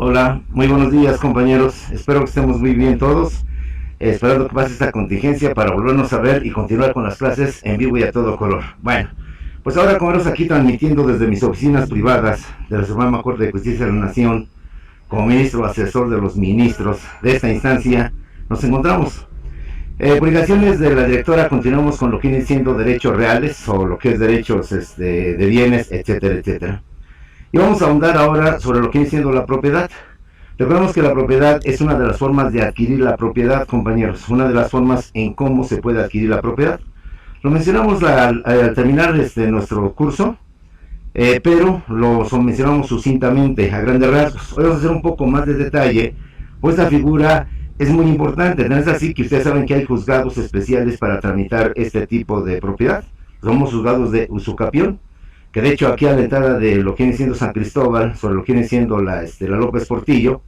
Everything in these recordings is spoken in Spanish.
Hola, muy buenos días compañeros, espero que estemos muy bien todos, esperando que pase esta contingencia para volvernos a ver y continuar con las clases en vivo y a todo color. Bueno, pues ahora como vemos aquí transmitiendo desde mis oficinas privadas de la Suprema Corte de Justicia de la Nación, como ministro asesor de los ministros de esta instancia, nos encontramos. Publicaciones de la directora, continuamos con lo que vienen siendo derechos reales o lo que es derechos de bienes, etcétera, etcétera. Y vamos a ahondar ahora sobre lo que viene siendo la propiedad. Recordemos que la propiedad es una de las formas de adquirir la propiedad, compañeros, una de las formas en cómo se puede adquirir la propiedad. Lo mencionamos al terminar nuestro curso, pero lo mencionamos sucintamente, a grandes rasgos. Hoy vamos a hacer un poco más de detalle, pues esta figura es muy importante. No es así que ustedes saben que hay juzgados especiales para tramitar este tipo de propiedad. Somos juzgados de usucapión, que de hecho aquí a la entrada de lo que viene siendo San Cristóbal, sobre lo que viene siendo la López Portillo,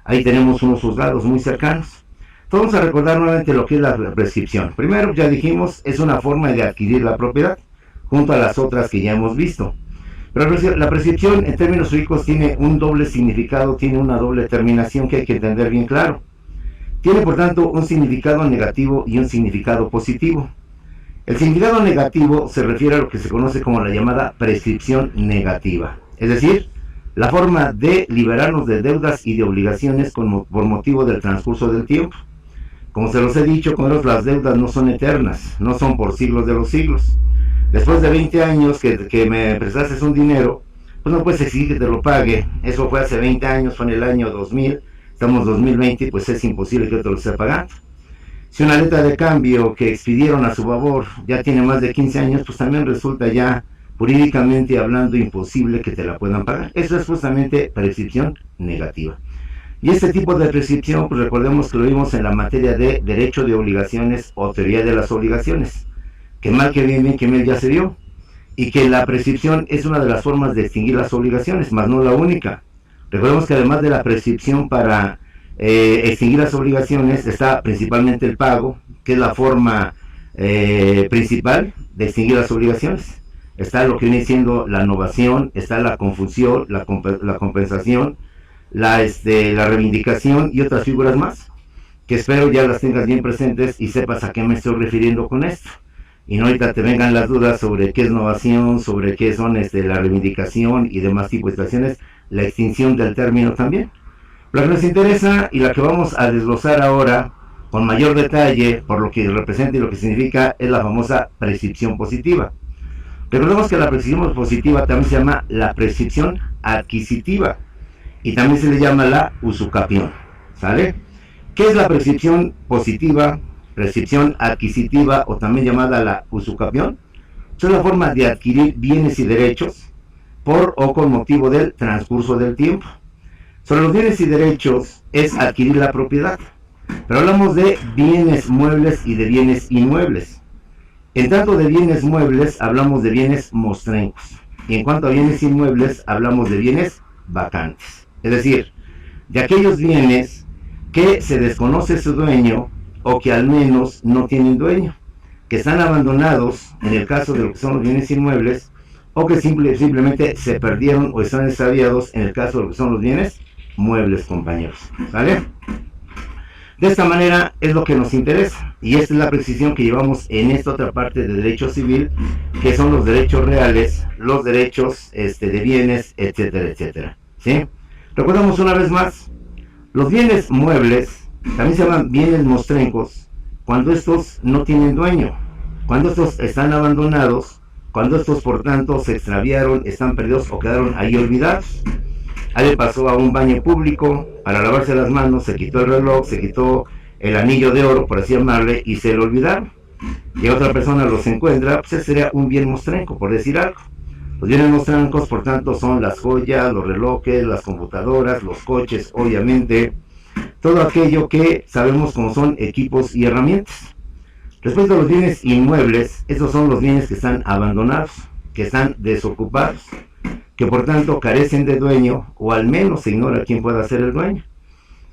ahí tenemos unos juzgados muy cercanos. Entonces vamos a recordar nuevamente lo que es la prescripción. Primero, ya dijimos, es una forma de adquirir la propiedad, junto a las otras que ya hemos visto. Pero la prescripción en términos jurídicos tiene un doble significado, tiene una doble terminación que hay que entender bien claro. Tiene por tanto un significado negativo y un significado positivo. El significado negativo se refiere a lo que se conoce como la llamada prescripción negativa, es decir, la forma de liberarnos de deudas y de obligaciones por motivo del transcurso del tiempo. Como se los he dicho, las deudas no son eternas, no son por siglos de los siglos. Después de 20 años que me prestaste un dinero, pues no puedes exigir que te lo pague. Eso fue hace 20 años, fue en el año 2000, estamos en 2020, pues es imposible que yo te lo esté pagando. Si una letra de cambio que expidieron a su favor ya tiene más de 15 años, pues también resulta ya jurídicamente hablando imposible que te la puedan pagar. Eso es justamente prescripción negativa. Y este tipo de prescripción, pues recordemos que lo vimos en la materia de derecho de obligaciones o teoría de las obligaciones, que mal que bien que mal ya se vio, y que la prescripción es una de las formas de extinguir las obligaciones, más no la única. Recordemos que además de la prescripción para extinguir las obligaciones está principalmente el pago, que es la forma principal de extinguir las obligaciones. Está lo que viene siendo la novación, está la confusión, la compensación, la reivindicación y otras figuras más, que espero ya las tengas bien presentes y sepas a qué me estoy refiriendo con esto. Y no ahorita te vengan las dudas sobre qué es novación, sobre qué son la reivindicación y demás tipos de situaciones, la extinción del término también. La que nos interesa y la que vamos a desglosar ahora con mayor detalle por lo que representa y lo que significa es la famosa prescripción positiva. Recordemos que la prescripción positiva también se llama la prescripción adquisitiva y también se le llama la usucapión, ¿sale? ¿Qué es la prescripción positiva, prescripción adquisitiva o también llamada la usucapión? Es la forma de adquirir bienes y derechos por o con motivo del transcurso del tiempo. Sobre los bienes y derechos es adquirir la propiedad, pero hablamos de bienes muebles y de bienes inmuebles. En tanto de bienes muebles hablamos de bienes mostrencos, y en cuanto a bienes inmuebles hablamos de bienes vacantes, es decir, de aquellos bienes que se desconoce su dueño o que al menos no tienen dueño, que están abandonados en el caso de lo que son los bienes inmuebles, o que simplemente se perdieron o están extraviados en el caso de lo que son los bienes muebles, compañeros, ¿vale? De esta manera es lo que nos interesa y esta es la precisión que llevamos en esta otra parte de derecho civil, que son los derechos reales, los derechos de bienes, etcétera, etcétera, ¿sí? Recordamos una vez más, los bienes muebles también se llaman bienes mostrencos cuando estos no tienen dueño, cuando estos están abandonados, cuando estos por tanto se extraviaron, están perdidos o quedaron ahí olvidados. Alguien pasó a un baño público para lavarse las manos, se quitó el reloj, se quitó el anillo de oro, por así llamarle, y se lo olvidaron. Y otra persona los encuentra, pues ese sería un bien mostrenco, por decir algo. Los bienes mostrencos, por tanto, son las joyas, los relojes, las computadoras, los coches, obviamente, todo aquello que sabemos como son equipos y herramientas. Respecto a los bienes inmuebles, estos son los bienes que están abandonados, que están desocupados, que por tanto carecen de dueño o al menos se ignora quién pueda ser el dueño.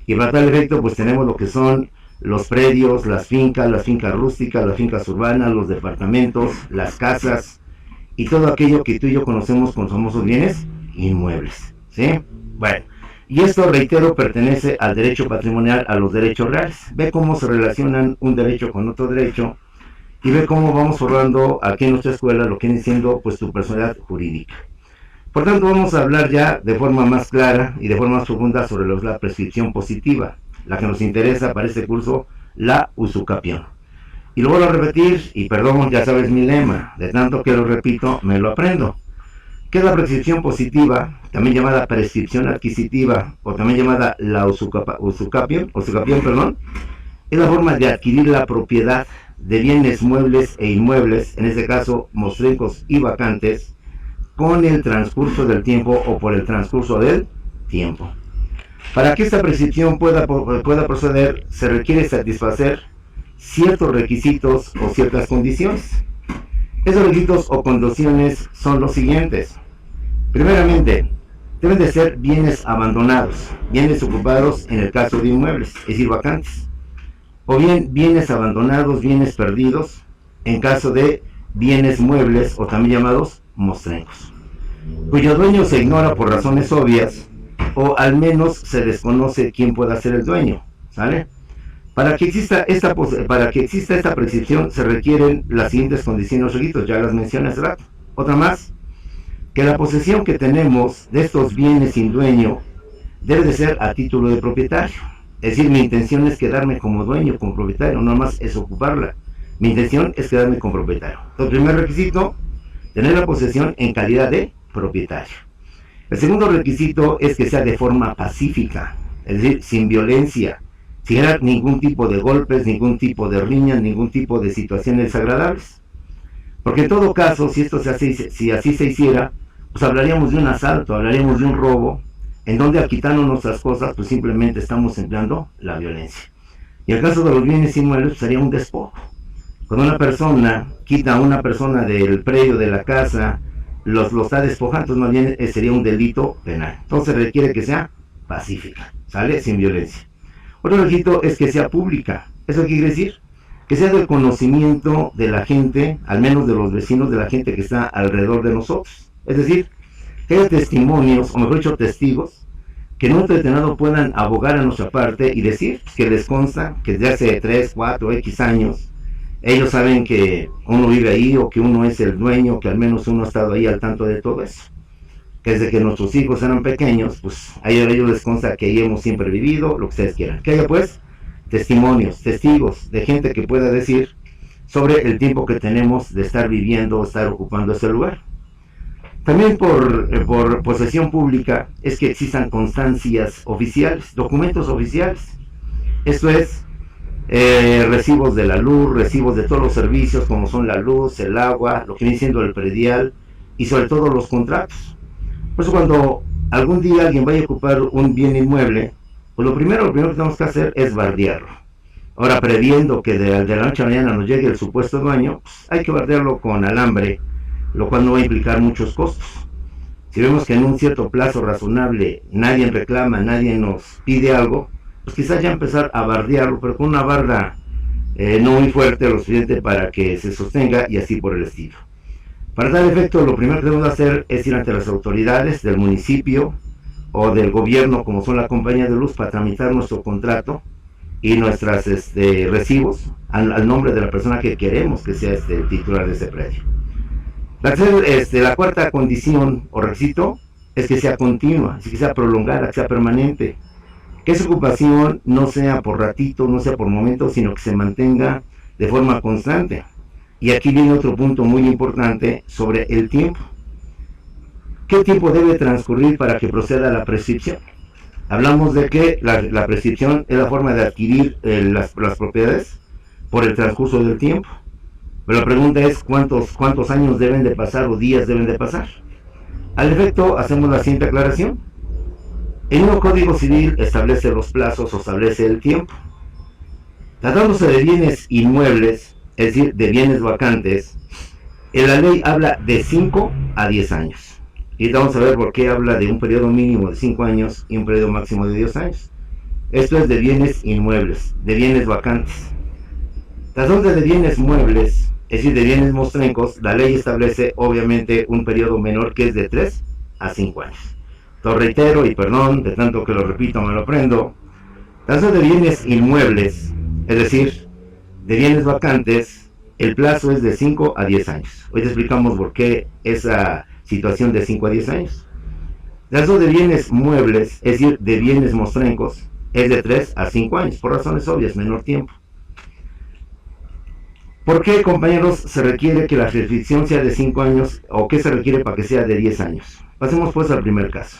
Y para tal efecto pues tenemos lo que son los predios, las fincas rústicas, las fincas urbanas, los departamentos, las casas y todo aquello que tú y yo conocemos como famosos bienes inmuebles, ¿sí? Bueno, Y esto, reitero, pertenece al derecho patrimonial, a los derechos reales. Ve cómo se relacionan un derecho con otro derecho y ve cómo vamos formando aquí en nuestra escuela lo que viene siendo pues tu personalidad jurídica. Por tanto, vamos a hablar ya de forma más clara y de forma más profunda sobre la prescripción positiva, la que nos interesa para este curso, la usucapión. Y lo vuelvo a repetir, y perdón, ya sabes mi lema, de tanto que lo repito, me lo aprendo. ¿Qué es la prescripción positiva? También llamada prescripción adquisitiva, o también llamada la usucapión, perdón, es la forma de adquirir la propiedad de bienes muebles e inmuebles, en este caso mostrencos y vacantes, con el transcurso del tiempo o por el transcurso del tiempo. Para que esta prescripción pueda proceder, se requiere satisfacer ciertos requisitos o ciertas condiciones. Esos requisitos o condiciones son los siguientes. Primeramente, deben de ser bienes abandonados, bienes ocupados en el caso de inmuebles, es decir, vacantes, o bien bienes abandonados, bienes perdidos, en caso de bienes muebles o también llamados mostrencos, cuyo dueño se ignora por razones obvias o al menos se desconoce quién pueda ser el dueño, ¿sale? Para que exista esta prescripción se requieren las siguientes condiciones o requisitos, ya las mencioné hace rato. Otra más, que la posesión que tenemos de estos bienes sin dueño debe de ser a título de propietario. Es decir, mi intención es quedarme como dueño, como propietario, no más es ocuparla. Mi intención es quedarme como propietario. El primer requisito, tener la posesión en calidad de propietario. El segundo requisito es que sea de forma pacífica, es decir, sin violencia, sin generar ningún tipo de golpes, ningún tipo de riñas, ningún tipo de situaciones desagradables. Porque en todo caso, si así se hiciera, pues hablaríamos de un asalto, hablaríamos de un robo, en donde al quitarnos nuestras cosas, pues simplemente estamos empleando la violencia. Y en el caso de los bienes inmuebles, pues sería un despojo. Cuando una persona quita a una persona del predio, de la casa, lo está despojando, entonces más bien sería un delito penal. Entonces requiere que sea pacífica, ¿sale? Sin violencia. Otro requisito es que sea pública. ¿Eso qué quiere decir? Que sea del conocimiento de la gente, al menos de los vecinos, de la gente que está alrededor de nosotros. Es decir, que haya testimonios, o mejor dicho, testigos, que en un momento determinado puedan abogar a nuestra parte y decir que les consta que desde hace 3, 4, X años, ellos saben que uno vive ahí o que uno es el dueño, que al menos uno ha estado ahí al tanto de todo eso. Que desde que nuestros hijos eran pequeños, pues a ellos les consta que ahí hemos siempre vivido, lo que ustedes quieran. Que haya pues testimonios, testigos de gente que pueda decir sobre el tiempo que tenemos de estar viviendo o estar ocupando ese lugar. También por posesión pública es que existan constancias oficiales, documentos oficiales. Esto es, recibos de la luz, recibos de todos los servicios como son la luz, el agua, lo que viene siendo el predial y sobre todo los contratos. Por eso cuando algún día alguien vaya a ocupar un bien inmueble, pues lo primero que tenemos que hacer es bardearlo. Ahora, previendo que de la noche a la mañana nos llegue el supuesto dueño, pues hay que bardearlo con alambre, lo cual no va a implicar muchos costos. Si vemos que en un cierto plazo razonable nadie reclama, nadie nos pide algo, pues quizás ya empezar a bardearlo, pero con una barda no muy fuerte, lo suficiente para que se sostenga y así por el estilo. Para tal efecto, lo primero que debemos hacer es ir ante las autoridades del municipio o del gobierno, como son la compañía de luz, para tramitar nuestro contrato y nuestros recibos al nombre de la persona que queremos que sea el titular de ese predio. La cuarta condición o requisito es que sea continua, que sea prolongada, que sea permanente, que esa ocupación no sea por ratito, no sea por momentos, sino que se mantenga de forma constante. Y aquí viene otro punto muy importante sobre el tiempo. ¿Qué tiempo debe transcurrir para que proceda la prescripción? Hablamos de que la prescripción es la forma de adquirir las propiedades por el transcurso del tiempo. Pero la pregunta es cuántos años deben de pasar o días deben de pasar. Al efecto, hacemos la siguiente aclaración. El mismo Código Civil establece los plazos o establece el tiempo. Tratándose de bienes inmuebles, es decir, de bienes vacantes, en la ley habla de 5 a 10 años. Y vamos a ver por qué habla de un periodo mínimo de 5 años y un periodo máximo de 10 años. Esto es de bienes inmuebles, de bienes vacantes. Tratándose de bienes muebles, es decir, de bienes mostrencos, la ley establece obviamente un periodo menor que es de 3 a 5 años. Lo reitero y perdón, de tanto que lo repito me lo aprendo. Caso de bienes inmuebles, es decir, de bienes vacantes, el plazo es de 5 a 10 años. Hoy te explicamos por qué esa situación de 5 a 10 años. Caso de bienes muebles, es decir, de bienes mostrencos, es de 3 a 5 años, por razones obvias, menor tiempo. ¿Por qué, compañeros, se requiere que la prescripción sea de 5 años o qué se requiere para que sea de 10 años? Pasemos pues al primer caso.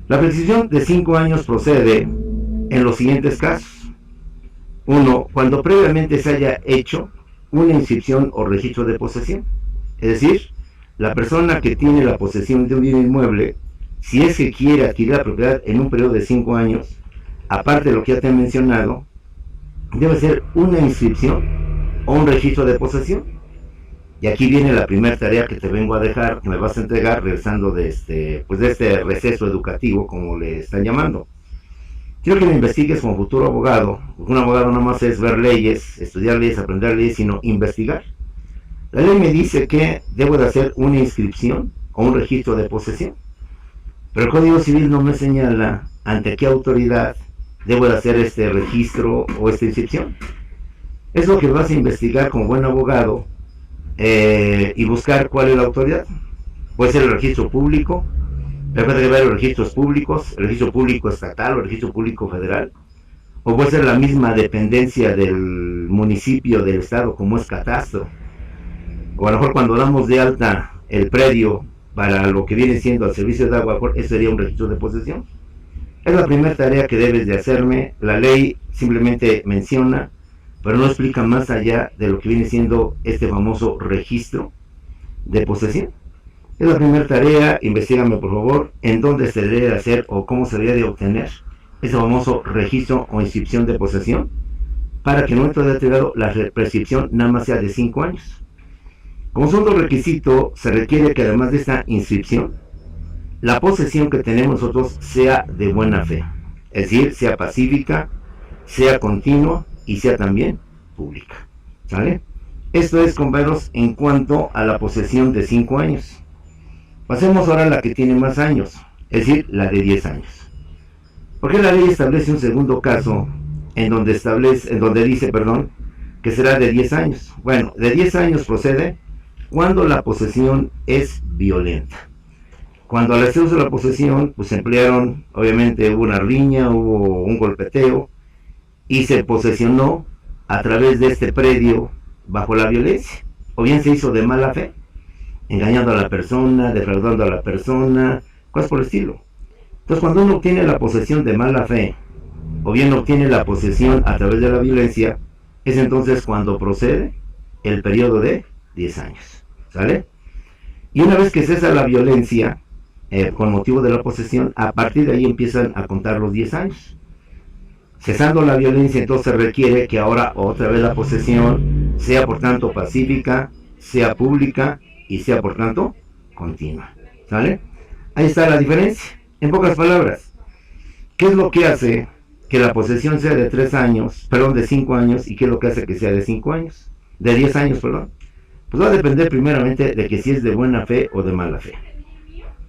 La prescripción de 5 años procede en los siguientes casos. 1. Cuando previamente se haya hecho una inscripción o registro de posesión. Es decir, la persona que tiene la posesión de un bien inmueble, si es que quiere adquirir la propiedad en un periodo de 5 años, aparte de lo que ya te he mencionado, debe ser una inscripción o un registro de posesión. Y aquí viene la primera tarea que te vengo a dejar, que me vas a entregar regresando de este receso educativo, como le están llamando. Quiero que me investigues como futuro abogado. Un abogado no más es ver leyes, estudiar leyes, aprender leyes, sino investigar. La ley me dice que debo de hacer una inscripción o un registro de posesión. Pero el Código Civil no me señala ante qué autoridad debo de hacer este registro o esta inscripción. Es lo que vas a investigar como buen abogado y buscar cuál es la autoridad. Puede ser el registro público. Recuerda que ver los registros públicos, el registro público estatal o el registro público federal, o puede ser la misma dependencia del municipio, del estado, como es catastro, o a lo mejor cuando damos de alta el predio para lo que viene siendo el servicio de agua, eso sería un registro de posesión. Es la primera tarea que debes de hacerme. La ley simplemente menciona, pero no explica más allá de lo que viene siendo este famoso registro de posesión. Es la primera tarea. Investígame por favor en dónde se debe hacer o cómo se debe de obtener ese famoso registro o inscripción de posesión, para que en un momento determinado la prescripción nada más sea de 5 años. Como segundo requisito, se requiere que además de esta inscripción, la posesión que tenemos nosotros sea de buena fe, es decir, sea pacífica, sea continua y sea también pública. ¿Sale? Esto es, compañeros, en cuanto a la posesión de 5 años. Pasemos ahora a la que tiene más años, es decir, la de 10 años. Porque la ley establece un segundo caso en donde dice, que será de 10 años. Bueno, de 10 años procede cuando la posesión es violenta. Cuando al hacerse la posesión, pues se emplearon, obviamente hubo una riña, hubo un golpeteo, y se posesionó a través de este predio bajo la violencia, o bien se hizo de mala fe, engañando a la persona, defraudando a la persona, cosas por el estilo. Entonces, cuando uno obtiene la posesión de mala fe, o bien obtiene la posesión a través de la violencia, es entonces cuando procede el periodo de 10 años. ¿Sale? Y una vez que cesa la violencia, con motivo de la posesión, a partir de ahí empiezan a contar los 10 años. Cesando la violencia, entonces requiere que ahora otra vez la posesión sea por tanto pacífica, sea pública y sea por tanto continua. ¿Sale? Ahí está la diferencia. En pocas palabras, ¿qué es lo que hace que la posesión sea de 5 años, y qué es lo que hace que sea de 5 años? De 10 años, perdón. Pues va a depender primeramente de que si es de buena fe o de mala fe.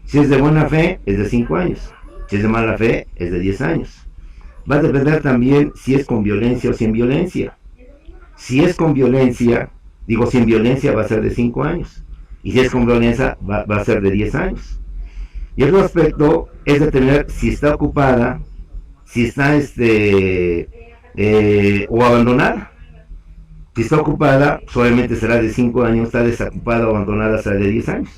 Si es de buena fe, es de 5 años. Si es de mala fe, es de 10 años. Va a depender también si es con violencia o sin violencia. Si es con violencia, sin violencia va a ser de 5 años. Y si es con violencia, va a ser de 10 años. Y otro aspecto es determinar si está ocupada, si está o abandonada. Si está ocupada, solamente será de 5 años, está desocupada o abandonada será de 10 años.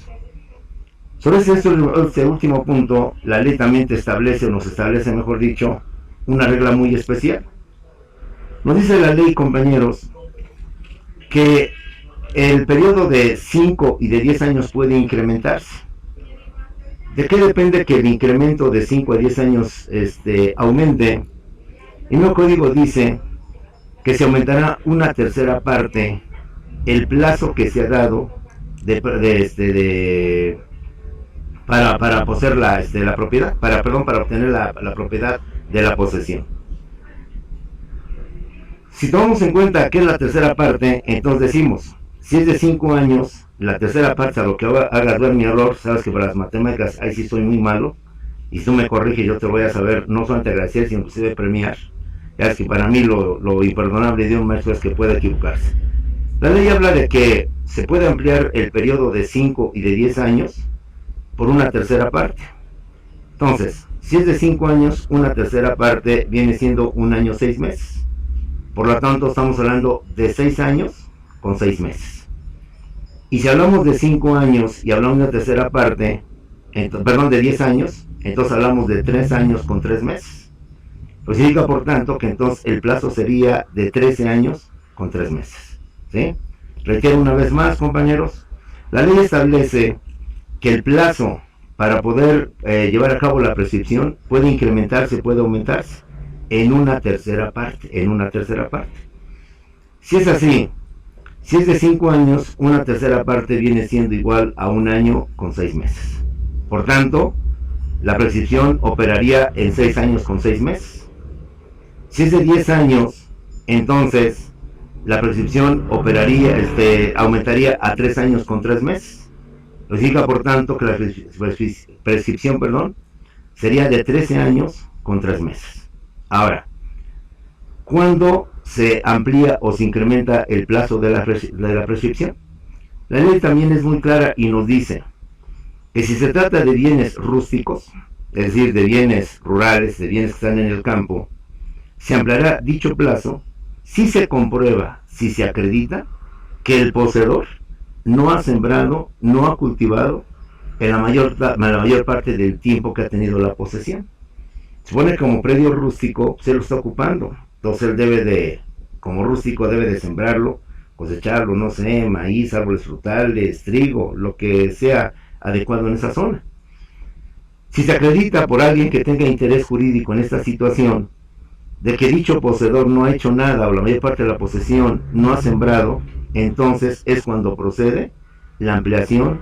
Sobre este último punto, la ley también nos establece, mejor dicho, una regla muy especial. Nos dice la ley, compañeros, que el periodo de 5 y de 10 años puede incrementarse. ¿De qué depende que el incremento de 5 a 10 años aumente? El nuevo código dice que se aumentará una tercera parte el plazo que se ha dado para poseer la propiedad, para obtener la propiedad de la posesión. Si tomamos en cuenta que es la tercera parte, entonces decimos, Si es de 5 años, la tercera parte, a lo que hagas ver mi error, sabes que para las matemáticas ahí sí soy muy malo, y si tú me corriges yo te voy a saber no solamente agradecer, sino inclusive premiar. Ya es que para mí lo imperdonable de un maestro es que puede equivocarse. La ley habla de que se puede ampliar el periodo de 5 y de 10 años por una tercera parte. Entonces, si es de 5 años, una tercera parte viene siendo 1 año 6 meses. Por lo tanto, estamos hablando de 6 años con 6 meses. Y si hablamos de 5 años y hablamos de una tercera parte, perdón, de 10 años, entonces hablamos de 3 años con 3 meses. Pues significa, por tanto, que entonces el plazo sería de 13 años con 3 meses. ¿Sí? Reitero una vez más, compañeros, la ley establece que el plazo para poder llevar a cabo la prescripción puede incrementarse, puede aumentarse en una tercera parte, Si es así, si es de 5 años, una tercera parte viene siendo igual a 1 año con 6 meses. Por tanto, la prescripción operaría en 6 años con 6 meses. Si es de 10 años, entonces la prescripción aumentaría a 3 años con 3 meses. Lo significa, por tanto, que la prescripción sería de 13 años con 3 meses. Ahora, ¿cuándo se amplía o se incrementa el plazo de la prescripción? La ley también es muy clara y nos dice que si se trata de bienes rústicos, es decir, de bienes rurales, de bienes que están en el campo, se ampliará dicho plazo si se comprueba, si se acredita que el poseedor no ha sembrado, no ha cultivado en la mayor parte del tiempo que ha tenido la posesión. Se supone que como predio rústico se lo está ocupando, entonces él como rústico debe de sembrarlo, cosecharlo, no sé, maíz, árboles frutales, trigo, lo que sea adecuado en esa zona. Si se acredita por alguien que tenga interés jurídico en esta situación, de que dicho poseedor no ha hecho nada o la mayor parte de la posesión no ha sembrado, entonces es cuando procede la ampliación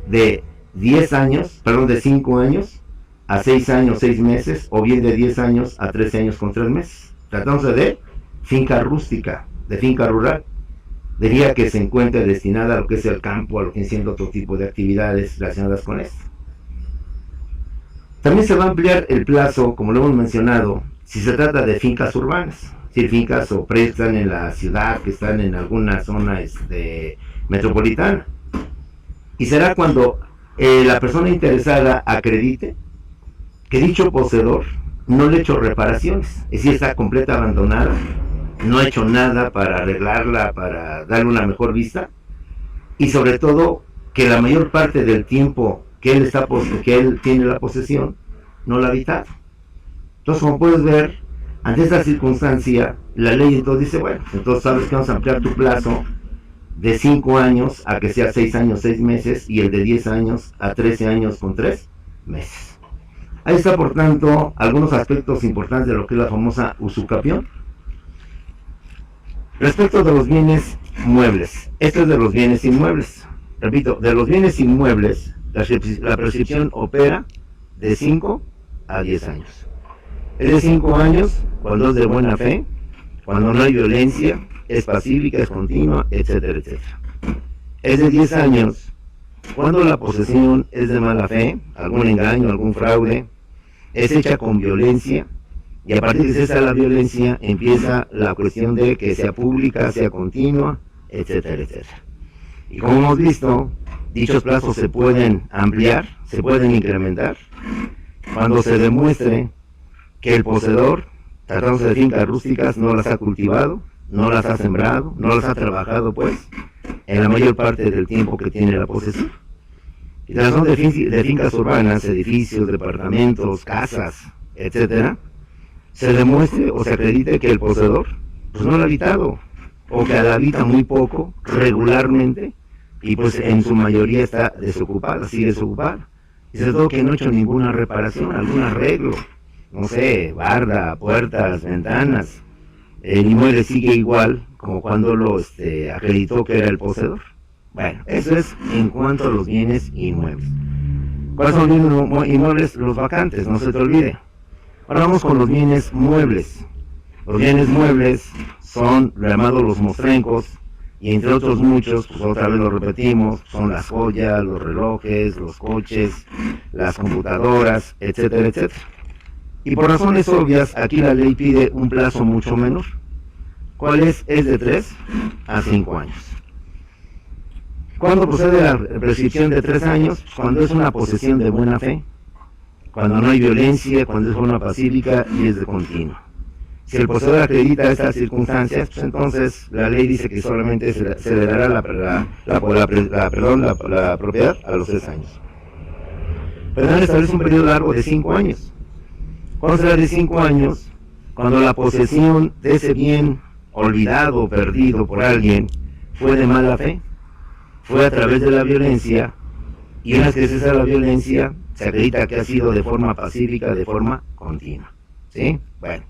de 5 años a 6 años, 6 meses, o bien de 10 años a 13 años con 3 meses. Tratándose de finca rústica, de finca rural, diría que se encuentra destinada a lo que es el campo, a lo que es siendo otro tipo de actividades relacionadas con esto. También se va a ampliar el plazo, como lo hemos mencionado, si se trata de fincas urbanas, es decir, fincas o predios que están en la ciudad, que están en alguna zona metropolitana. Y será cuando la persona interesada acredite que dicho poseedor no le ha hecho reparaciones, es decir, está completa abandonada, no ha hecho nada para arreglarla, para darle una mejor vista, y sobre todo que la mayor parte del tiempo que él tiene la posesión no la ha habitado. Entonces, como puedes ver, ante esta circunstancia, la ley entonces dice, bueno, entonces sabes que vamos a ampliar tu plazo de 5 años a que sea 6 años, 6 meses, y el de 10 años a 13 años con 3 meses. Ahí está, por tanto, algunos aspectos importantes de lo que es la famosa usucapión. Respecto de los bienes muebles, esto es de los bienes inmuebles. Repito, de los bienes inmuebles, la prescripción opera de 5 a 10 años. Es de 5 años cuando es de buena fe, cuando no hay violencia, es pacífica, es continua, etcétera, etcétera. Es de 10 años cuando la posesión es de mala fe, algún engaño, algún fraude, es hecha con violencia, y a partir de esa la violencia empieza la cuestión de que sea pública, sea continua, etcétera, etcétera. Y como hemos visto, dichos plazos se pueden ampliar, se pueden incrementar, cuando se demuestre que el poseedor, tratándose de fincas rústicas, no las ha cultivado, no las ha sembrado, no las ha trabajado, pues, en la mayor parte del tiempo que tiene la posesión. Y tratando de fincas urbanas, edificios, departamentos, casas, etcétera, se demuestre o se acredite que el poseedor pues no la ha habitado, o que la habita muy poco, regularmente, y pues en su mayoría está desocupada, sigue desocupada, y sobre todo que no ha hecho ninguna reparación, algún arreglo, no sé, barda, puertas, ventanas, el inmueble sigue igual como cuando lo acreditó que era el poseedor. Bueno, eso es en cuanto a los bienes inmuebles. ¿Cuáles son los bienes inmuebles? Los vacantes, no se te olvide. Ahora vamos con los bienes muebles. Los bienes muebles son llamados los mostrencos, y entre otros muchos, pues otra vez lo repetimos, son las joyas, los relojes, los coches, las computadoras, etcétera, etcétera. Y por razones obvias, aquí la ley pide un plazo mucho menor. ¿Cuál es? Es de 3 a 5 años. ¿Cuándo procede la prescripción de 3 años? Cuando es una posesión de buena fe, cuando no hay violencia, cuando es forma pacífica y es de continuo. Si el poseedor acredita estas circunstancias, pues entonces la ley dice que solamente se le dará la propiedad a los 3 años. Pero también establece un periodo largo de 5 años. ¿Cuándo será de 5 años? Cuando la posesión de ese bien olvidado o perdido por alguien fue de mala fe, fue a través de la violencia, y una vez que cesa la violencia, se acredita que ha sido de forma pacífica, de forma continua. ¿Sí? Bueno.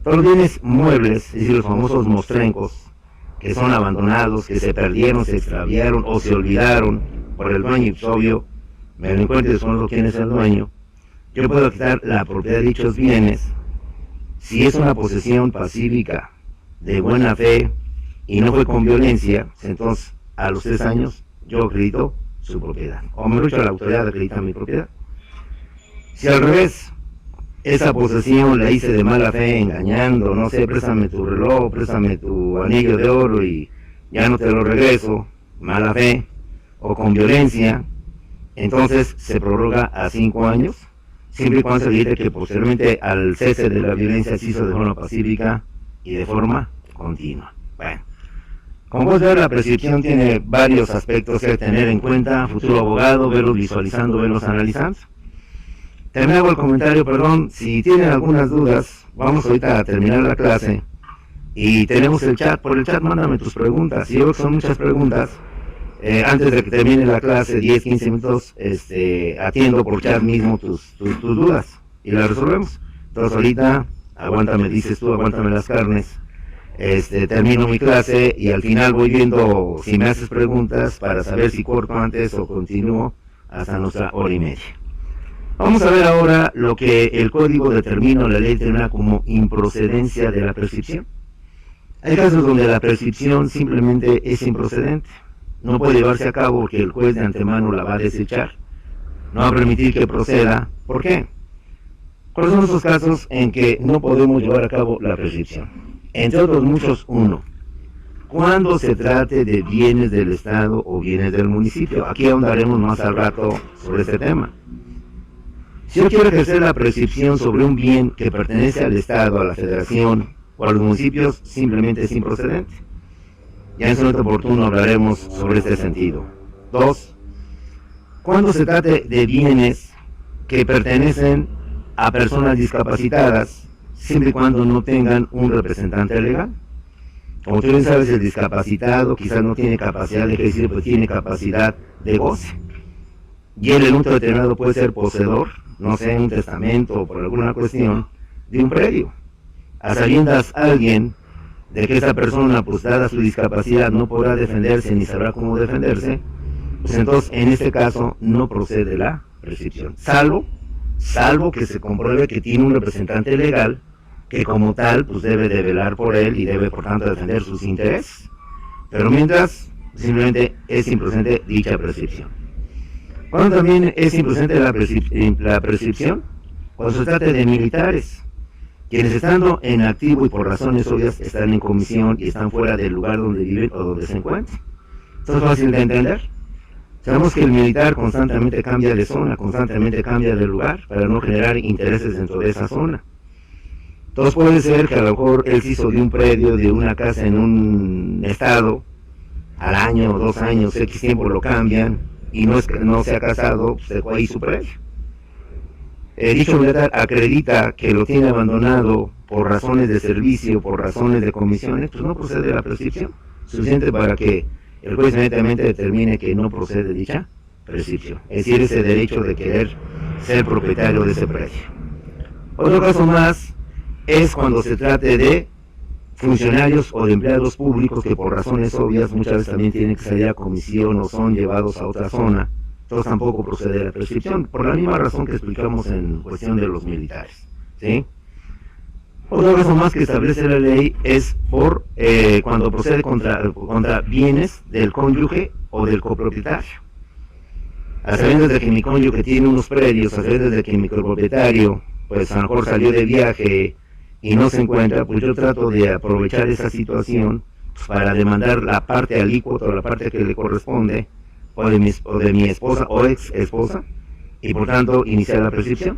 Todos los bienes muebles, es decir, los famosos mostrencos, que son abandonados, que se perdieron, se extraviaron o se olvidaron por el dueño, y pues obvio, me lo encuentro y desconozco quién es el dueño, yo puedo quitar la propiedad de dichos bienes si es una posesión pacífica, de buena fe, y no fue con violencia. Entonces a los 3 años yo acredito su propiedad, o mejor dicho, la autoridad acredita mi propiedad. Si al revés, esa posesión la hice de mala fe, engañando, no sé, préstame tu reloj, préstame tu anillo de oro y ya no te lo regreso, mala fe, o con violencia, entonces se prorroga a 5 años, siempre y cuando se dice que posteriormente al cese de la violencia se hizo de forma pacífica y de forma continua. Bueno, como puedes ver, la prescripción tiene varios aspectos que tener en cuenta, futuro abogado, verlos visualizando, verlos analizando. También hago el comentario, perdón, si tienen algunas dudas, vamos ahorita a terminar la clase y tenemos el chat. Por el chat mándame tus preguntas. Yo creo que son muchas preguntas. Antes de que termine la clase, 10, 15 minutos, atiendo por chat mismo tus dudas y las resolvemos. Entonces ahorita, aguántame, dices tú, aguántame las carnes. Termino mi clase y al final voy viendo si me haces preguntas para saber si corto antes o continúo hasta nuestra hora y media. Vamos a ver ahora lo que el código determina, la ley determina como improcedencia de la prescripción. Hay casos donde la prescripción simplemente es improcedente, no puede llevarse a cabo porque el juez de antemano la va a desechar, no va a permitir que proceda. ¿Por qué? ¿Cuáles son esos casos en que no podemos llevar a cabo la prescripción? Entre otros muchos, uno, cuando se trate de bienes del Estado o bienes del municipio. Aquí ahondaremos más al rato sobre este tema. Si yo quiero ejercer la prescripción sobre un bien que pertenece al Estado, a la Federación o a los municipios, simplemente es improcedente. Ya en su momento oportuno hablaremos sobre este sentido. 2. Cuando se trate de bienes que pertenecen a personas discapacitadas, siempre y cuando no tengan un representante legal. Como tú bien sabes, el discapacitado quizás no tiene capacidad de ejercicio, pero tiene capacidad de goce. Y él en un momento determinado puede ser poseedor, no sé, en un testamento o por alguna cuestión, de un predio. A sabiendas alguien de que esa persona, pues dada su discapacidad, no podrá defenderse ni sabrá cómo defenderse, pues entonces en este caso no procede la prescripción, salvo que se compruebe que tiene un representante legal que como tal pues debe de velar por él y debe por tanto defender sus intereses. Pero mientras, simplemente es improcedente dicha prescripción. ¿Cuándo también es improcedente la prescripción? Cuando se trate de militares, quienes estando en activo y por razones obvias están en comisión y están fuera del lugar donde viven o donde se encuentran. Esto es fácil de entender. Sabemos que el militar constantemente cambia de zona, constantemente cambia de lugar para no generar intereses dentro de esa zona. Entonces puede ser que a lo mejor él se hizo de un predio, de una casa en un estado, al año o 2 años, X tiempo lo cambian, y no se ha casado, pues dejó ahí su predio. Dicho militar acredita que lo tiene abandonado por razones de servicio, por razones de comisiones, pues no procede la prescripción, suficiente para que el juez inmediatamente determine que no procede dicha prescripción, es decir, ese derecho de querer ser propietario de ese predio. Otro caso más es cuando se trate de funcionarios o de empleados públicos que por razones obvias muchas veces también tienen que salir a comisión o son llevados a otra zona. Entonces tampoco procede la prescripción, por la misma razón que explicamos en cuestión de los militares, ¿sí? Otra razón más que establece la ley es por cuando procede contra bienes del cónyuge o del copropietario. A sabiendas de que mi cónyuge tiene unos predios, a sabiendas de que mi copropietario, pues a lo mejor salió de viaje y no se encuentra, pues yo trato de aprovechar esa situación pues, para demandar la parte alícuota o la parte que le corresponde, o de mi esposa o ex esposa, y por tanto iniciar la prescripción.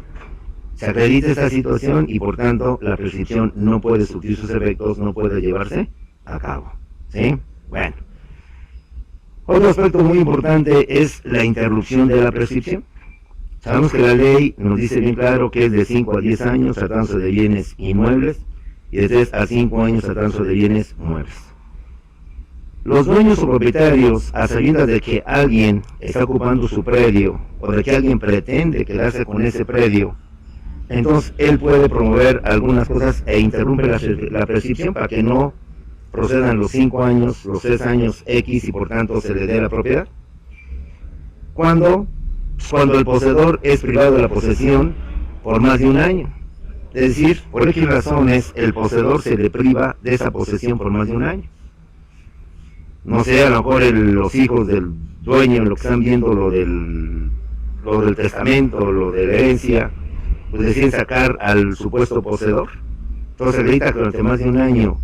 Se acredita esta situación y por tanto la prescripción no puede surtir sus efectos, no puede llevarse a cabo. ¿Sí? Bueno. Otro aspecto muy importante es la interrupción de la prescripción. Sabemos que la ley nos dice bien claro que es de 5 a 10 años tratándose de bienes inmuebles y de 3 a 5 años tratándose de bienes muebles. Los dueños o propietarios, a sabiendas de que alguien está ocupando su predio o de que alguien pretende quedarse con ese predio, entonces él puede promover algunas cosas e interrumpe la prescripción para que no procedan los 5 años, los 3 años X y por tanto se le dé la propiedad. Cuando el poseedor es privado de la posesión por más de un año. Es decir, por X razones el poseedor se le priva de esa posesión por más de un año. No sé, a lo mejor los hijos del dueño, lo que están viendo lo del testamento, lo de la herencia, pues deciden sacar al supuesto poseedor. Entonces acredita que durante más de un año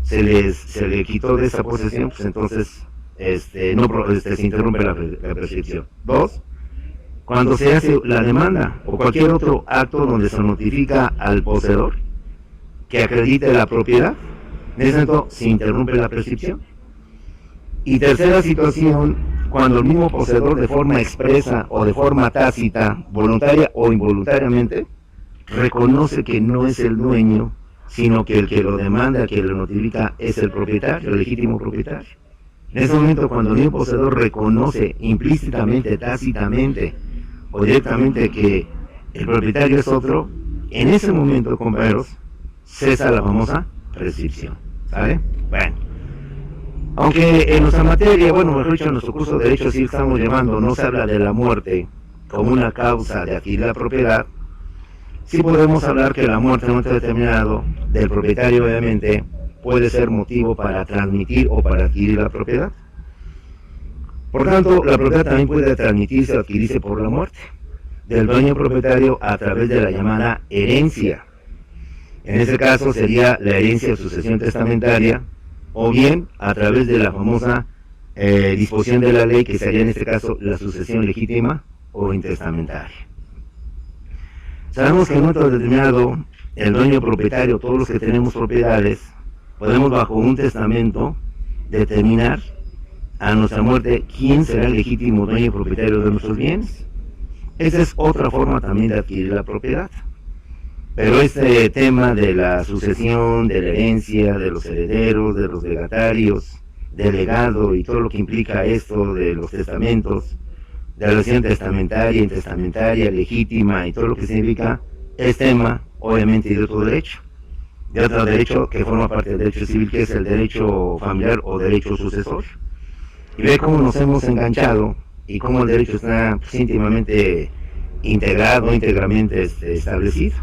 se le quitó de esa posesión, pues entonces se interrumpe la prescripción. 2. Cuando se hace la demanda o cualquier otro acto donde se notifica al poseedor que acredite la propiedad, en ese momento se interrumpe la prescripción. Y tercera situación, cuando el mismo poseedor de forma expresa o de forma tácita, voluntaria o involuntariamente, reconoce que no es el dueño, sino que el que lo demanda, que lo notifica, es el propietario, el legítimo propietario. En ese momento, cuando el mismo poseedor reconoce implícitamente, tácitamente o directamente que el propietario es otro, en ese momento, compañeros, cesa la famosa prescripción. ¿Sale? Bueno. Aunque en nuestra materia, bueno, mejor dicho, en nuestro curso de Derecho Civil estamos llevando, no se habla de la muerte como una causa de adquirir la propiedad, sí podemos hablar que la muerte en un momento determinado del propietario, obviamente, puede ser motivo para transmitir o para adquirir la propiedad. Por tanto, la propiedad también puede transmitirse o adquirirse por la muerte del dueño propietario a través de la llamada herencia. En ese caso sería la herencia o sucesión testamentaria, o bien a través de la famosa disposición de la ley, que sería en este caso la sucesión legítima o intestamentaria. Sabemos que en un momento determinado, el dueño propietario, todos los que tenemos propiedades, podemos bajo un testamento determinar a nuestra muerte quién será el legítimo dueño propietario de nuestros bienes. Esa es otra forma también de adquirir la propiedad. Pero este tema de la sucesión, de la herencia, de los herederos, de los legatarios, del legado y todo lo que implica esto de los testamentos, de la relación testamentaria, intestamentaria, legítima y todo lo que significa, es tema, obviamente, de otro derecho. De otro derecho que forma parte del derecho civil, que es el derecho familiar o derecho sucesorio. Y ve cómo nos hemos enganchado y cómo el derecho está pues, íntimamente integrado, íntegramente establecido.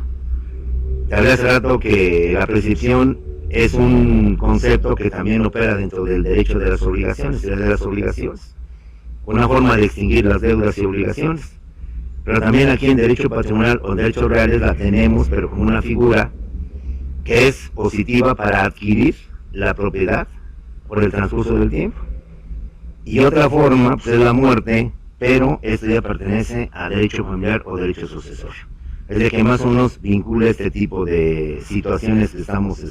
Te hablé hace rato que la prescripción es un concepto que también opera dentro del derecho de las obligaciones, de las obligaciones. Una forma de extinguir las deudas y obligaciones. Pero también aquí en derecho patrimonial o en derechos reales la tenemos, pero como una figura que es positiva para adquirir la propiedad por el transcurso del tiempo. Y otra forma pues, es la muerte, pero esto ya pertenece a derecho familiar o derecho sucesorio. Es de que más o menos vincula este tipo de situaciones que estamos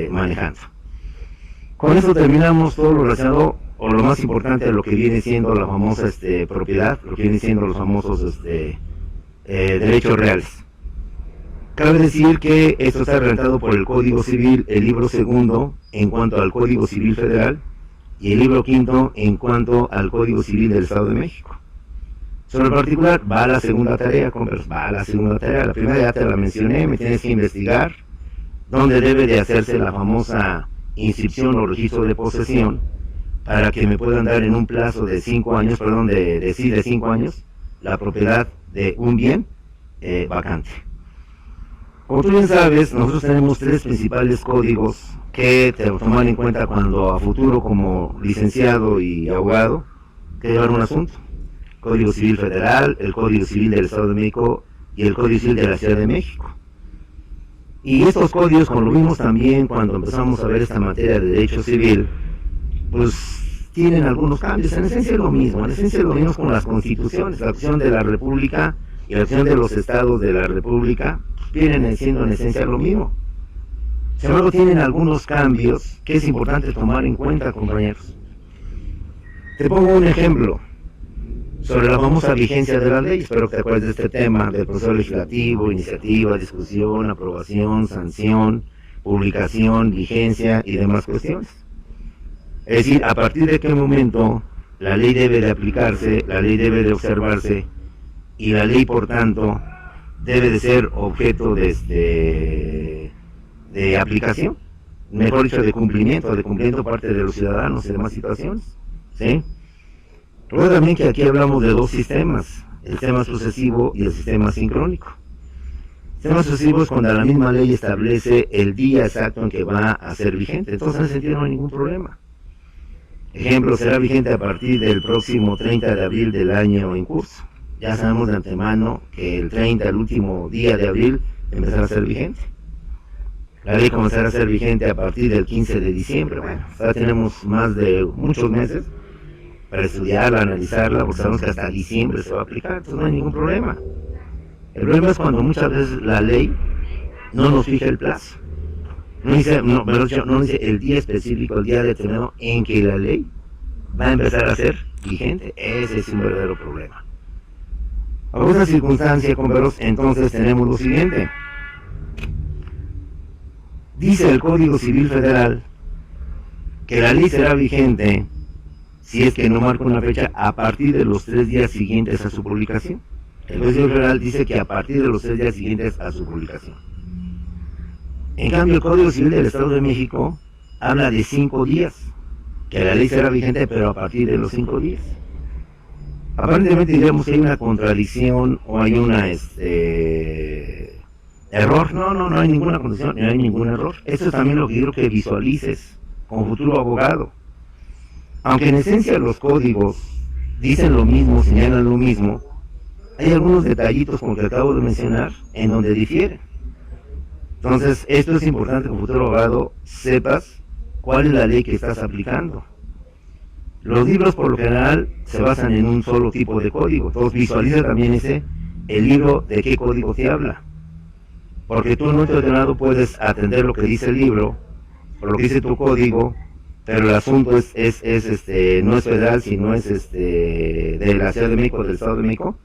manejando. Con eso terminamos todo lo relacionado, o lo más importante, de lo que viene siendo la famosa propiedad, lo que viene siendo los famosos derechos reales. Cabe decir que esto está redactado por el Código Civil, el libro segundo en cuanto al Código Civil Federal y el libro quinto en cuanto al Código Civil del Estado de México. Sobre el particular, va a la segunda tarea, va a la segunda tarea. La primera ya te la mencioné, me tienes que investigar dónde debe de hacerse la famosa inscripción o registro de posesión para que me puedan dar en un plazo de 5 años, perdón, de 5 años, la propiedad de un bien vacante. Como tú bien sabes, nosotros tenemos tres principales códigos que te toman en cuenta cuando a futuro como licenciado y abogado que llevar un asunto. Código Civil Federal, el Código Civil del Estado de México y el Código Civil de la Ciudad de México. Y estos códigos, como lo vimos también cuando empezamos a ver esta materia de derecho civil, pues tienen algunos cambios. En esencia es lo mismo, con las constituciones, la acción de la República y la acción de los estados de la República, vienen siendo en esencia lo mismo. Sin embargo, tienen algunos cambios que es importante tomar en cuenta, compañeros. Te pongo un ejemplo sobre la famosa vigencia de la ley. Espero que te acuerdes de este tema, del proceso legislativo, iniciativa, discusión, aprobación, sanción, publicación, vigencia y demás cuestiones. Es decir, a partir de qué momento la ley debe de aplicarse, la ley debe de observarse y la ley, por tanto, debe de ser objeto de aplicación, mejor dicho, de cumplimiento por parte de los ciudadanos en demás situaciones, ¿sí? Recuerda también que aquí hablamos de dos sistemas, el sistema sucesivo y el sistema sincrónico. El sistema sucesivo es cuando la misma ley establece el día exacto en que va a ser vigente, entonces en ese sentido no hay ningún problema. Ejemplo, será vigente a partir del próximo 30 de abril del año en curso. Ya sabemos de antemano que el 30, el último día de abril, empezará a ser vigente. La ley comenzará a ser vigente a partir del 15 de diciembre. Bueno, ya tenemos más de muchos meses para estudiarla, analizarla, porque sabemos que hasta diciembre se va a aplicar, entonces no hay ningún problema. El problema es cuando muchas veces la ley no nos fija el plazo. No dice el día específico, el día determinado en que la ley va a empezar a ser vigente. Ese es un verdadero problema. Bajo esa circunstancia, compañeros, entonces tenemos lo siguiente. Dice el Código Civil Federal que la ley será vigente si es que no marca una fecha a partir de los 3 días siguientes a su publicación. El Código Civil Federal dice que a partir de los 3 días siguientes a su publicación. En cambio, el Código Civil del Estado de México habla de 5 días, que la ley será vigente, pero a partir de los 5 días. Aparentemente diríamos que hay una contradicción o hay una error. No hay ninguna contradicción, no hay ningún error. Eso es también lo que quiero que visualices como futuro abogado. Aunque en esencia los códigos dicen lo mismo, señalan lo mismo, hay algunos detallitos, como que acabo de mencionar, en donde difieren. Entonces, esto es importante que como futuro abogado sepas cuál es la ley que estás aplicando. Los libros por lo general se basan en un solo tipo de código. Entonces visualiza también el libro de qué código te habla. Porque tú en un momento determinado puedes atender lo que dice el libro, por lo que dice tu código, pero el asunto no es federal, sino es de la Ciudad de México, del Estado de México.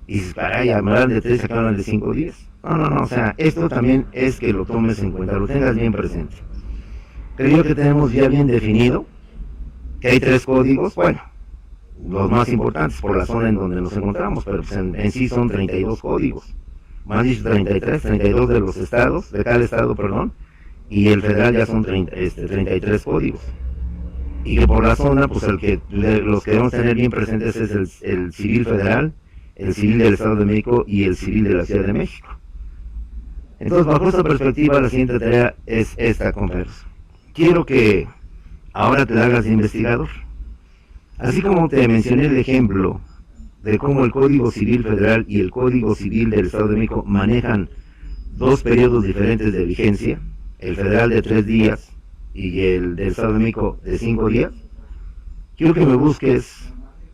Y dices, caray, hablan de 3, acá hablan de 5 días. No, o sea, esto también es que lo tomes en cuenta, lo tengas bien presente. Creo que tenemos ya bien definido que hay 3 códigos, bueno, los más importantes por la zona en donde nos encontramos, pero pues en sí son 32 códigos, más dicho 32 de los estados, de cada estado, perdón, y el federal ya son 33 códigos. Y que por la zona, pues los que debemos tener bien presentes es el civil federal, el civil del Estado de México y el civil de la Ciudad de México. Entonces, bajo esta perspectiva, la siguiente tarea es esta, compañeros. Quiero que ahora te la hagas de investigador. Así como te mencioné el ejemplo de cómo el Código Civil Federal y el Código Civil del Estado de México manejan 2 periodos diferentes de vigencia, el federal de 3 días y el del Estado de México de 5 días, quiero que me busques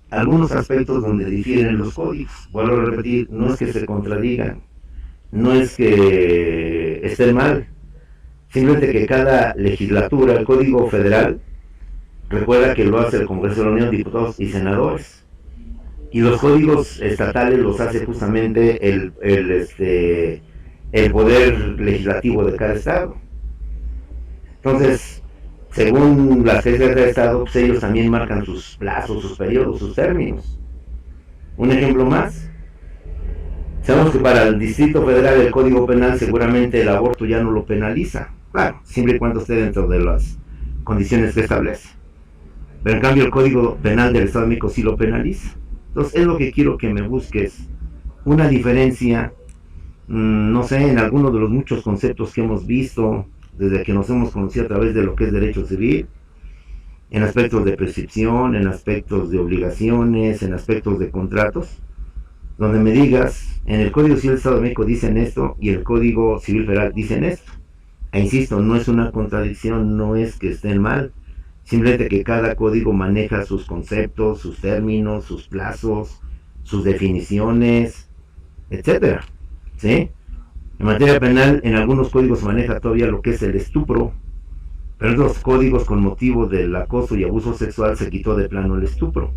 algunos aspectos donde difieren los códigos. Vuelvo a repetir, no es que se contradigan, no es que estén mal, simplemente que cada legislatura, el Código Federal, recuerda que lo hace el Congreso de la Unión, diputados y senadores, y los códigos estatales los hace justamente el poder legislativo de cada estado. Entonces, según las leyes de cada estado, pues ellos también marcan sus plazos, sus periodos, sus términos. Un ejemplo más, sabemos que para el Distrito Federal el Código Penal seguramente el aborto ya no lo penaliza, claro, siempre y cuando esté dentro de las condiciones que establece. Pero en cambio el Código Penal del Estado de México sí lo penaliza. Entonces es lo que quiero que me busques, una diferencia no sé, en alguno de los muchos conceptos que hemos visto desde que nos hemos conocido a través de lo que es derecho civil, en aspectos de prescripción, en aspectos de obligaciones, en aspectos de contratos, donde me digas, en el Código Civil del Estado de México dicen esto y el Código Civil Federal dicen esto. E insisto, no es una contradicción, no es que estén mal, simplemente que cada código maneja sus conceptos, sus términos, sus plazos, sus definiciones, etcétera. ¿Sí? En materia penal, en algunos códigos se maneja todavía lo que es el estupro, pero en otros códigos, con motivo del acoso y abuso sexual, se quitó de plano el estupro.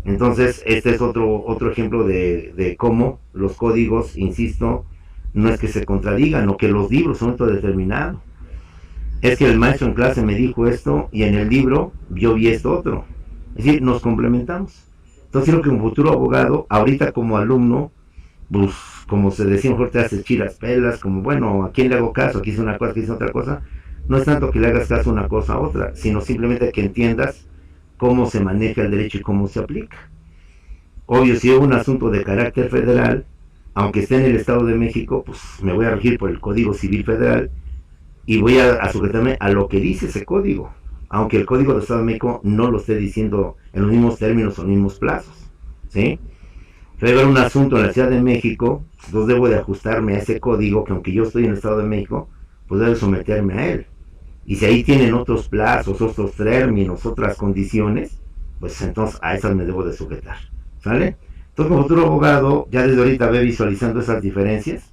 Entonces, este es otro ejemplo de cómo los códigos, insisto, no es que se contradigan o que los libros son todo determinado. Es que el maestro en clase me dijo esto y en el libro yo vi esto otro. Es decir, nos complementamos. Entonces creo que un futuro abogado, ahorita como alumno, pues como se decía, mejor te haces chiras pelas, como bueno, ¿a quién le hago caso? Aquí hice una cosa, aquí hice otra cosa. No es tanto que le hagas caso a una cosa a otra, sino simplemente que entiendas cómo se maneja el derecho y cómo se aplica. Obvio, si es un asunto de carácter federal, aunque esté en el Estado de México, pues me voy a regir por el Código Civil Federal y voy a sujetarme a lo que dice ese código, aunque el Código del Estado de México no lo esté diciendo en los mismos términos o los mismos plazos, ¿sí? Si va a un asunto en la Ciudad de México, pues debo de ajustarme a ese código, que aunque yo estoy en el Estado de México, pues debo someterme a él. Y si ahí tienen otros plazos, otros términos, otras condiciones, pues entonces a esas me debo de sujetar, ¿sale? Entonces, como futuro abogado, ya desde ahorita ve visualizando esas diferencias,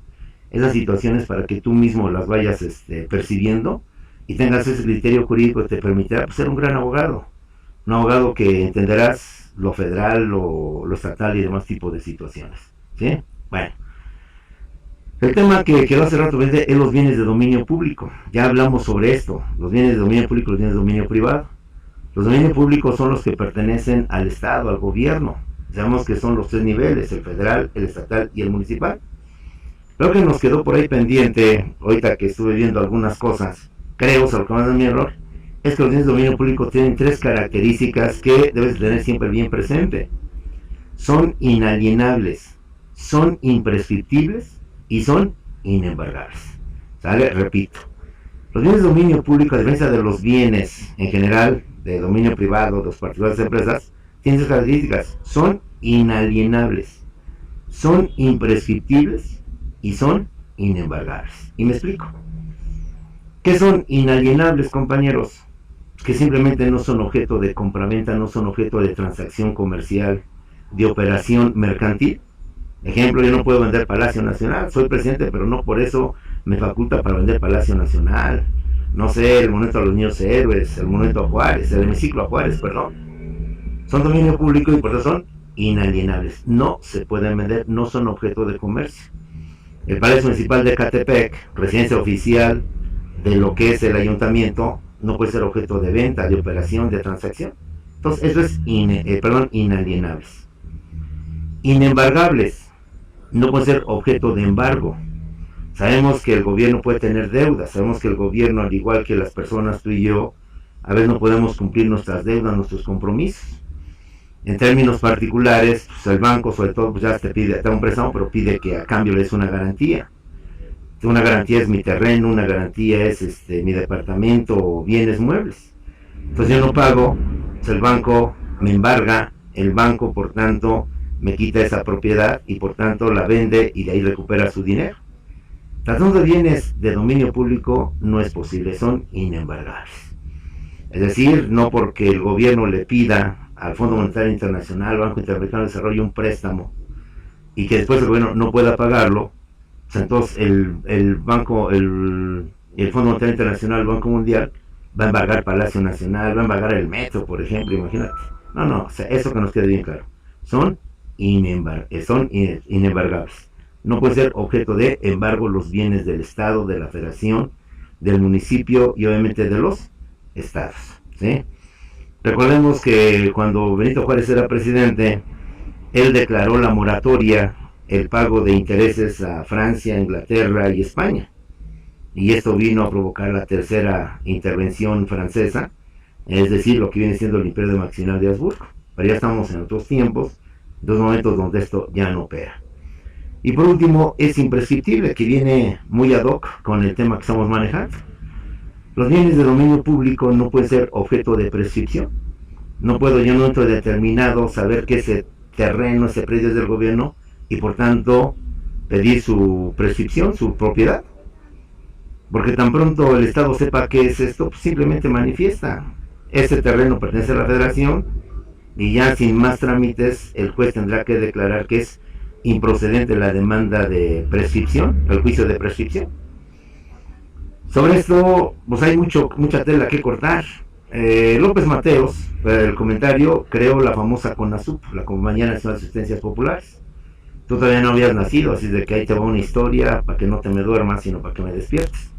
esas situaciones, para que tú mismo las vayas percibiendo y tengas ese criterio jurídico que te permitirá, pues, ser un gran abogado. Un abogado que entenderás lo federal, lo estatal y demás tipos de situaciones, ¿sí? Bueno, el tema que quedó hace rato es los bienes de dominio público. Ya hablamos sobre esto, los bienes de dominio público y los bienes de dominio privado. Los dominios públicos son los que pertenecen al Estado, al gobierno. Sabemos que son los tres niveles, el federal, el estatal y el municipal. Lo que nos quedó por ahí pendiente, ahorita que estuve viendo algunas cosas, creo, salvo que más de mi error, es que los bienes de dominio público tienen tres características que debes tener siempre bien presente. Son inalienables, son imprescriptibles y son inembargables. ¿Sale? Repito. Los bienes de dominio público, a diferencia de los bienes en general, de dominio privado, de los particulares de empresas, tienen esas características. Son inalienables, son imprescriptibles y son inembargables. Y me explico. ¿Qué son inalienables, compañeros? Que simplemente no son objeto de compraventa, no son objeto de transacción comercial, de operación mercantil. Ejemplo, yo no puedo vender Palacio Nacional, soy presidente, pero no por eso me faculta para vender Palacio Nacional. No sé, el monumento a los niños héroes, el monumento a Juárez, el hemiciclo a Juárez, perdón. Son dominio público y por eso son inalienables. No se pueden vender, no son objeto de comercio. El Palacio Municipal de Ecatepec, residencia oficial de lo que es el ayuntamiento, no puede ser objeto de venta, de operación, de transacción. Entonces, eso es inalienables. Inembargables, no puede ser objeto de embargo. Sabemos que el gobierno puede tener deudas, sabemos que el gobierno, al igual que las personas, tú y yo, a veces no podemos cumplir nuestras deudas, nuestros compromisos. En términos particulares, pues el banco, sobre todo, pues ya te da un préstamo, pero pide que a cambio le des una garantía. Una garantía es mi terreno, una garantía es mi departamento o bienes muebles. Entonces yo no pago, pues el banco me embarga, el banco, por tanto, me quita esa propiedad y por tanto la vende y de ahí recupera su dinero. Tratando de bienes de dominio público no es posible, son inembargables. Es decir, no porque el gobierno le pida al Fondo Monetario Internacional, Banco Interamericano de Desarrollo, un préstamo y que después el gobierno no pueda pagarlo, pues entonces el Fondo Monetario Internacional, el Banco Mundial, va a embargar Palacio Nacional, va a embargar el metro, por ejemplo, imagínate. No, o sea, eso que nos quede bien claro. Son inembargables. No puede ser objeto de embargo los bienes del Estado, de la Federación, del municipio y obviamente de los estados, ¿sí? Recordemos que cuando Benito Juárez era presidente, él declaró la moratoria, el pago de intereses a Francia, Inglaterra y España. Y esto vino a provocar la tercera intervención francesa, es decir, lo que viene siendo el Imperio de Maximiliano de Habsburgo. Pero ya estamos en otros tiempos, dos momentos donde esto ya no opera. Y por último, es imprescriptible, que viene muy ad hoc con el tema que estamos manejando. Los bienes de dominio público no pueden ser objeto de prescripción. No puedo yo en un momento determinado saber que ese terreno, ese predio es del gobierno y por tanto pedir su prescripción, su propiedad. Porque tan pronto el Estado sepa qué es esto, pues simplemente manifiesta. Ese terreno pertenece a la Federación y ya sin más trámites el juez tendrá que declarar que es improcedente la demanda de prescripción, el juicio de prescripción. Sobre esto, pues hay mucha tela que cortar. López Mateos, el comentario, creó la famosa CONASUP, la Compañía Nacional de Asistencias Populares. Tú todavía no habías nacido, así de que ahí te va una historia para que no te me duermas, sino para que me despiertes.